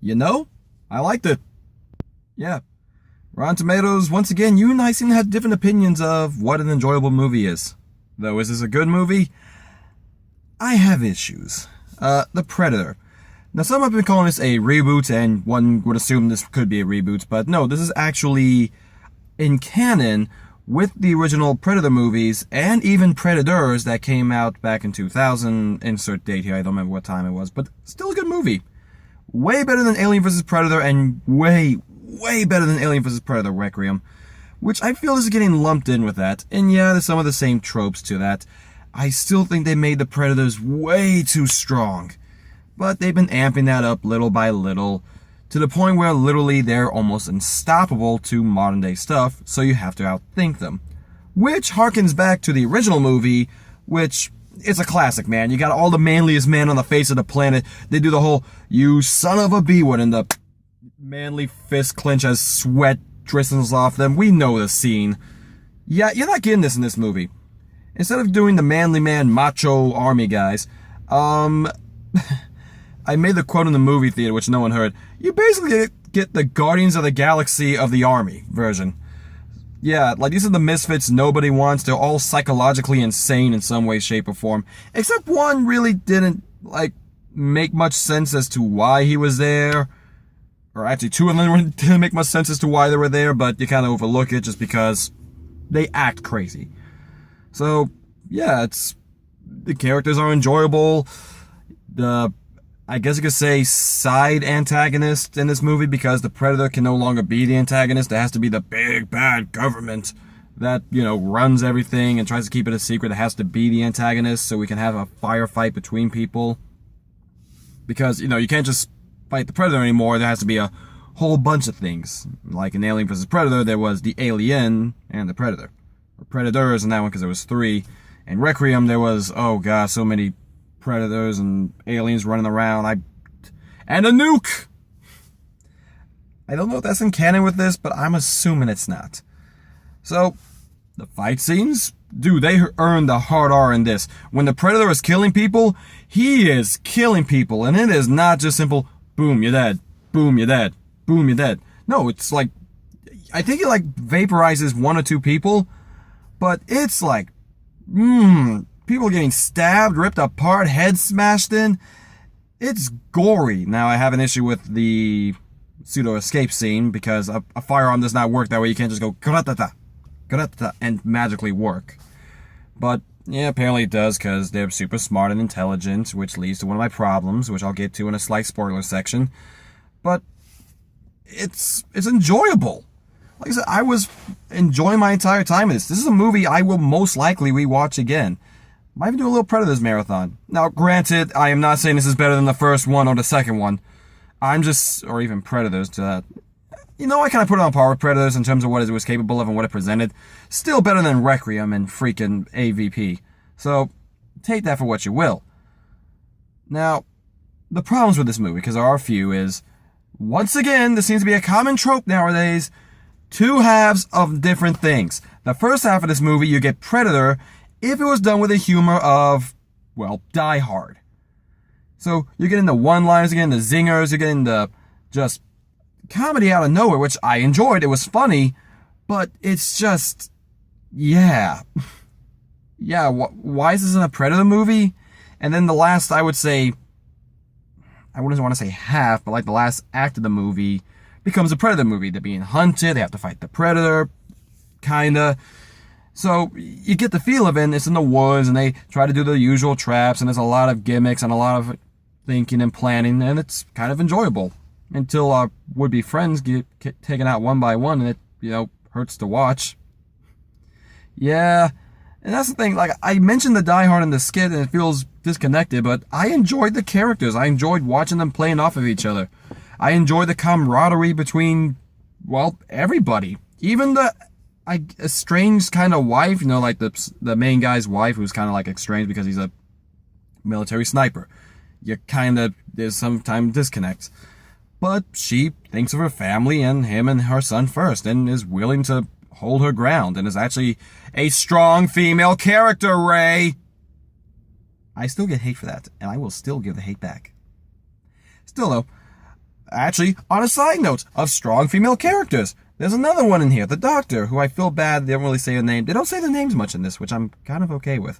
You know, I liked it. Yeah. Rotten Tomatoes, once again, you and I seem to have different opinions of what an enjoyable movie is. Though, is this a good movie? I have issues. The Predator. Now, some have been calling this a reboot, and one would assume this could be a reboot, but no, this is actually in canon with the original Predator movies, and even Predators that came out back in 2000, insert date here, I don't remember what time it was, but still a good movie. Way better than Alien vs. Predator, and way better than Alien vs. Predator Requiem, which I feel is getting lumped in with that, and yeah, there's some of the same tropes to that. I still think they made the Predators way too strong, but they've been amping that up little by little, to the point where literally they're almost unstoppable to modern day stuff, so you have to outthink them. Which harkens back to the original movie, which is a classic, man. You got all the manliest men on the face of the planet. They do the whole, "you son of a B" word, and the manly fist clench as sweat drizzles off them. We know the scene. Yeah, you're not getting this in this movie. Instead of doing the manly man macho army guys, I made the quote in the movie theater, which no one heard. You basically get the Guardians of the Galaxy of the Army version. Yeah, like these are the misfits nobody wants. They're all psychologically insane in some way, shape, or form. Except one really didn't, make much sense as to why he was there. Or actually, two of them didn't make much sense as to why they were there, but you kind of overlook it just because they act crazy. So, yeah, the characters are enjoyable. I guess you could say side antagonist in this movie, because the Predator can no longer be the antagonist. It has to be the big bad government that, runs everything and tries to keep it a secret. It has to be the antagonist so we can have a firefight between people. Because, you can't just fight the Predator anymore. There has to be a whole bunch of things. Like in Alien vs. Predator, there was the Alien and the Predator. Or Predators in that one, because there was 3. In Requiem, there was, oh god, so many Predators and aliens running around. And a nuke! I don't know if that's in canon with this, but I'm assuming it's not. So, the fight scenes, dude, they earned the hard R in this. When the Predator is killing people, he is killing people, and it is not just simple, boom, you're dead, boom, you're dead, boom, you're dead. No, it's like, I think it vaporizes 1 or 2 people, but it's people getting stabbed, ripped apart, heads smashed in. It's gory. Now, I have an issue with the pseudo-escape scene, because a firearm does not work that way. You can't just go, "Karatata, karatata," and magically work. But, yeah, apparently it does, because they're super smart and intelligent, which leads to one of my problems, which I'll get to in a slight spoiler section. But it's enjoyable. Like I said, I was enjoying my entire time in this. This is a movie I will most likely rewatch again. Might even do a little Predators marathon. Now, granted, I am not saying this is better than the first one or the second one. Or even Predators to that. I kind of put it on par with Predators in terms of what it was capable of and what it presented. Still better than Requiem and freaking AVP. So, take that for what you will. Now, the problems with this movie, because there are a few, is, once again, this seems to be a common trope nowadays, 2 halves of different things. The first half of this movie, you get Predator, if it was done with the humor of, Die Hard. So, you're getting the one-liners, you're getting the zingers, you're getting the just comedy out of nowhere, which I enjoyed. It was funny, but it's just, yeah. Yeah, why is this in a Predator movie? And then the last, I would say, I wouldn't want to say half, but the last act of the movie becomes a Predator movie. They're being hunted, they have to fight the Predator, kinda. So, you get the feel of it, and it's in the woods, and they try to do the usual traps, and there's a lot of gimmicks and a lot of thinking and planning, and it's kind of enjoyable. Until our would-be friends get taken out one by one, and it, hurts to watch. Yeah, and that's the thing, I mentioned the Die Hard in the skit, and it feels disconnected, but I enjoyed the characters. I enjoyed watching them playing off of each other. I enjoyed the camaraderie between, everybody. Even the estranged kind of wife, the main guy's wife, who's kind of estranged because he's a military sniper. There's sometimes disconnects. But she thinks of her family and him and her son first, and is willing to hold her ground, and is actually a strong female character, Ray. I still get hate for that, and I will still give the hate back. Still though, Actually, on a side note of strong female characters, there's another one in here, the doctor, who I feel bad they don't really say her name. They don't say the names much in this, which I'm kind of okay with.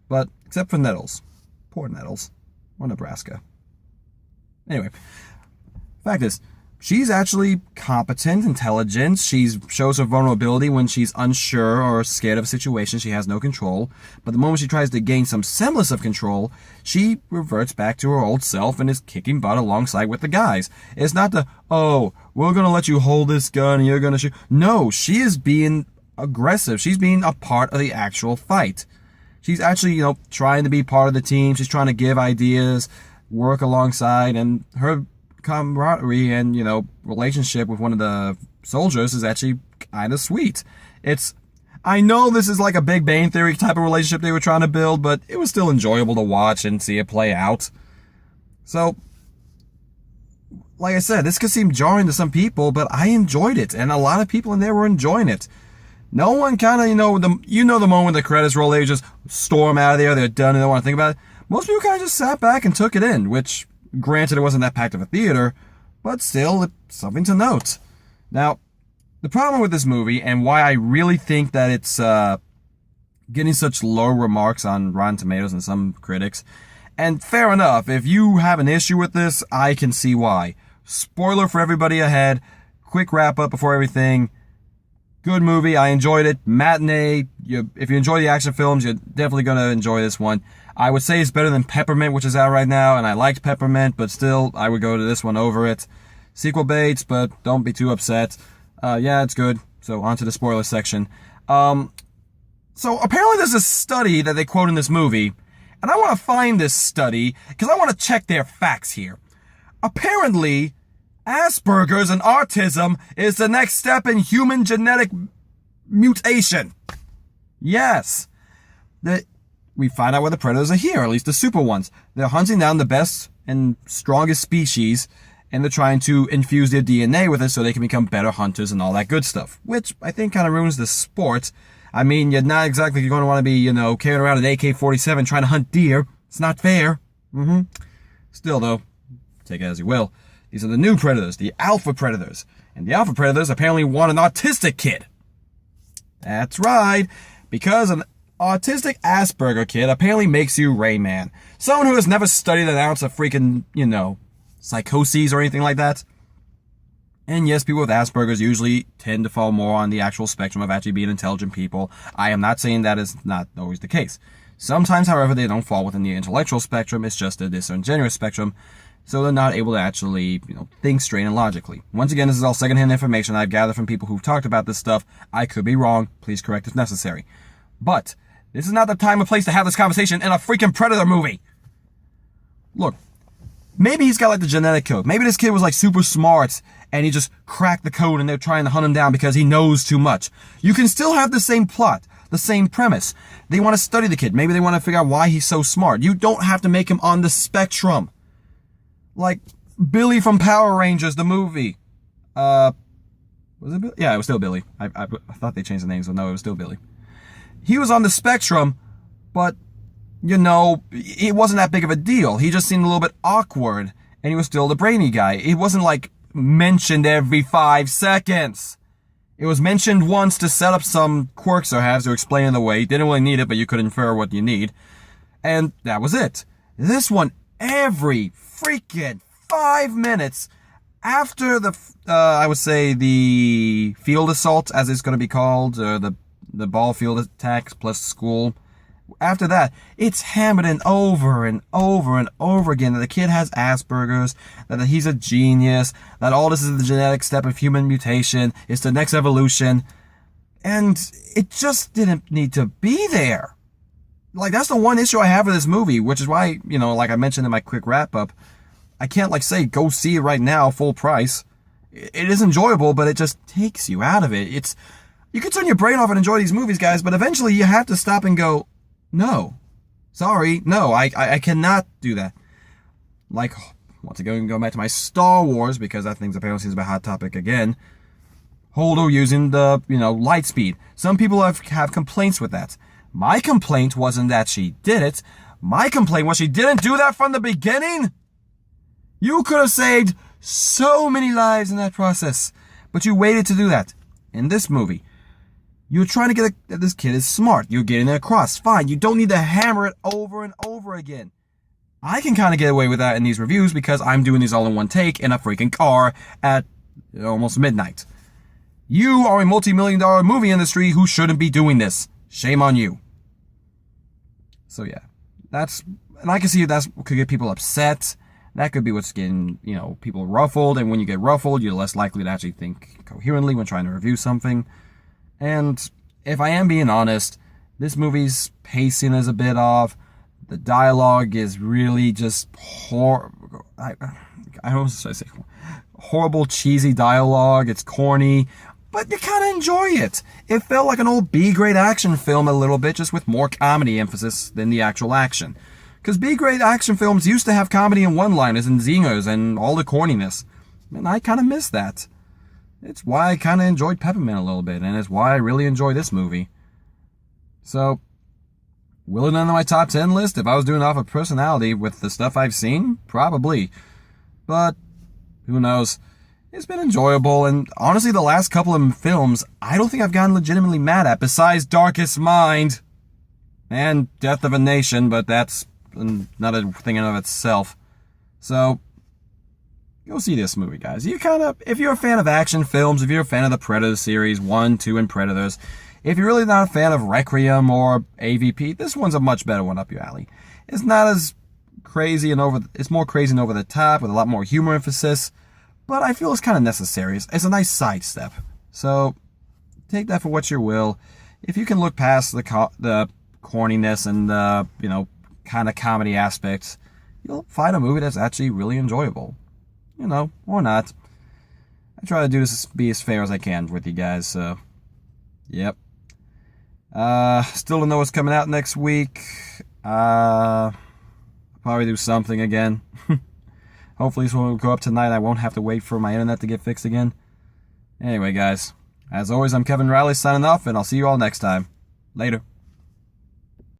But, except for Nettles. Poor Nettles. Or Nebraska. Anyway, fact is, she's actually competent, intelligent. She shows her vulnerability when she's unsure or scared of a situation. She has no control. But the moment she tries to gain some semblance of control, she reverts back to her old self and is kicking butt alongside with the guys. It's not the, oh, we're going to let you hold this gun and you're going to shoot. No, she is being aggressive. She's being a part of the actual fight. She's actually, trying to be part of the team. She's trying to give ideas, work alongside, and her camaraderie and, relationship with one of the soldiers is actually kind of sweet. I know this is like a Big Bang Theory type of relationship they were trying to build, but it was still enjoyable to watch and see it play out. So, like I said, this could seem jarring to some people, but I enjoyed it, and a lot of people in there were enjoying it. No one kind of, the moment the credits roll, they just storm out of there, they're done, and they don't want to think about it. Most people kind of just sat back and took it in, which, granted, it wasn't that packed of a theater, but still, it's something to note. Now, the problem with this movie, and why I really think that it's getting such low remarks on Rotten Tomatoes and some critics, and fair enough, if you have an issue with this, I can see why. Spoiler for everybody ahead, quick wrap up before everything. Good movie, I enjoyed it. Matinee, if you enjoy the action films, you're definitely going to enjoy this one. I would say it's better than Peppermint, which is out right now, and I liked Peppermint, but still, I would go to this one over it. Sequel baits, but don't be too upset. Yeah, it's good. So, on to the spoiler section. So, apparently there's a study that they quote in this movie, and I want to find this study, because I want to check their facts here. Apparently, Asperger's and autism is the next step in human genetic mutation. Yes. We find out where the predators are here, at least the super ones. They're hunting down the best and strongest species, and they're trying to infuse their DNA with it so they can become better hunters and all that good stuff, which I think kind of ruins the sport. I mean, you're not exactly going to want to be, carrying around an AK-47 trying to hunt deer. It's not fair. Still, though, take it as you will. These are the new predators, the alpha predators. And the alpha predators apparently want an autistic kid. That's right, because an autistic Asperger kid apparently makes you Rayman. Someone who has never studied an ounce of freaking, psychoses or anything like that. And yes, people with Asperger's usually tend to fall more on the actual spectrum of actually being intelligent people. I am not saying that is not always the case. Sometimes, however, they don't fall within the intellectual spectrum. It's just a disingenuous spectrum. So they're not able to actually, think straight and logically. Once again, this is all secondhand information I've gathered from people who've talked about this stuff. I could be wrong. Please correct if necessary. But this is not the time or place to have this conversation in a freaking Predator movie. Look, maybe he's got like the genetic code. Maybe this kid was like super smart and he just cracked the code and they're trying to hunt him down because he knows too much. You can still have the same plot, the same premise. They want to study the kid. Maybe they want to figure out why he's so smart. You don't have to make him on the spectrum. Like Billy from Power Rangers, the movie. Was it Billy? Yeah, it was still Billy. I thought they changed the names, but no, it was still Billy. He was on the spectrum, but, it wasn't that big of a deal. He just seemed a little bit awkward, and he was still the brainy guy. It wasn't like mentioned every 5 seconds. It was mentioned once to set up some quirks or halves to explain it away. Didn't really need it, but you could infer what you need. And that was it. This one, every freaking 5 minutes after I would say the field assault, as it's going to be called, or the ball field attacks plus school. After that, it's hammered in over and over and over again that the kid has Asperger's, that he's a genius, that all this is the genetic step of human mutation, it's the next evolution, and it just didn't need to be there. Like, that's the one issue I have with this movie, which is why, like I mentioned in my quick wrap-up, I can't, say, go see it right now, full price. It is enjoyable, but it just takes you out of it. You can turn your brain off and enjoy these movies, guys, but eventually you have to stop and go, no. Sorry, no, I cannot do that. Like, once again, going back to my Star Wars, because that thing's apparently seems to be a hot topic again. Holdo using the, light speed. Some people have complaints with that. My complaint wasn't that she did it. My complaint was she didn't do that from the beginning. You could have saved so many lives in that process. But you waited to do that. In this movie, you're trying to get that this kid is smart. You're getting it across. Fine. You don't need to hammer it over and over again. I can kind of get away with that in these reviews because I'm doing these all in one take in a freaking car at almost midnight. You are a multi-million-dollar movie industry who shouldn't be doing this. Shame on you. So yeah, and I can see that could get people upset. That could be what's getting, people ruffled. And when you get ruffled, you're less likely to actually think coherently when trying to review something. And if I am being honest, this movie's pacing is a bit off. The dialogue is really just horrible, cheesy dialogue. It's corny, but you kind of enjoy it. It felt like an old B-grade action film a little bit, just with more comedy emphasis than the actual action. Because B-grade action films used to have comedy and one-liners and zingers and all the corniness. And I kind of miss that. It's why I kind of enjoyed Peppermint a little bit, and it's why I really enjoy this movie. So, will it end on my top 10 list if I was doing off of personality with the stuff I've seen? Probably. But, who knows? It's been enjoyable, and honestly, the last couple of films, I don't think I've gotten legitimately mad at, besides Darkest Mind and Death of a Nation, but that's another thing in and of itself. So, go see this movie, guys. If you're a fan of action films, if you're a fan of the Predator series, 1, 2, and Predators, if you're really not a fan of Requiem or AVP, this one's a much better one up your alley. It's not as crazy it's more crazy and over the top with a lot more humor emphasis, but I feel it's kind of necessary. It's a nice sidestep. So, take that for what you will. If you can look past the corniness and the, kind of comedy aspects, you'll find a movie that's actually really enjoyable. Or not. I try to do this be as fair as I can with you guys, so yep. Still don't know what's coming out next week. I'll probably do something again. Hopefully this one will go up tonight. I won't have to wait for my internet to get fixed again. Anyway, guys, as always, I'm Kevin Riley signing off, and I'll see you all next time. Later.